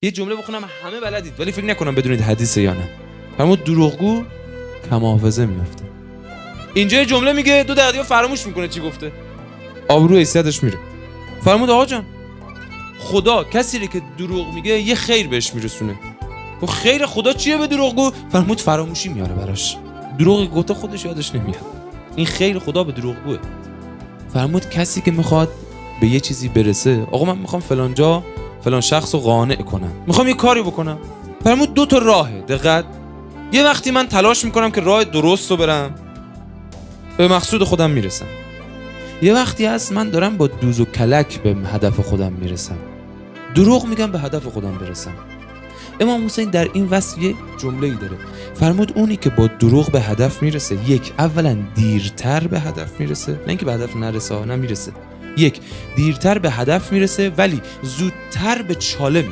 یه جمله بخونم همه بلدید ولی فکر نکنم بدونید حدیثه یا نه. فرمود دروغگو کم حافظه میافته. اینجا یه جمله میگه 2 دقیقه فراموش میکنه چی گفته. آبرو حیثیتش میره. فرمود آقا جان خدا کسی که دروغ میگه یه خیر بهش میرسونه. و خیر خدا چیه به دروغگو؟ فرمود فراموشی میاره براش. دروغ گفته خودش یادش نمیاد. این خیر خدا به دروغگوه. فرمود کسی که میخواد به یه چیزی برسه، آقا من میخوام فلان جا فلان شخص رو قانع کنم، میخوام یه کاری بکنم. فرمود 2 تا راهه. دقت. یه وقتی من تلاش میکنم که راه درست رو برم، به مقصود خودم میرسم. یه وقتی هست من دارم با دوز و کلک به هدف خودم میرسم، دروغ میگم به هدف خودم برسم. امام حسین در این وصف یه جمله‌ای داره. فرمود اونی که با دروغ به هدف میرسه، یک اولا دیرتر به هدف میرسه، نه اینکه به هدف نرسه، نه میرسه. یک دیرتر به هدف میرسه ولی زودتر به چاله میرسه.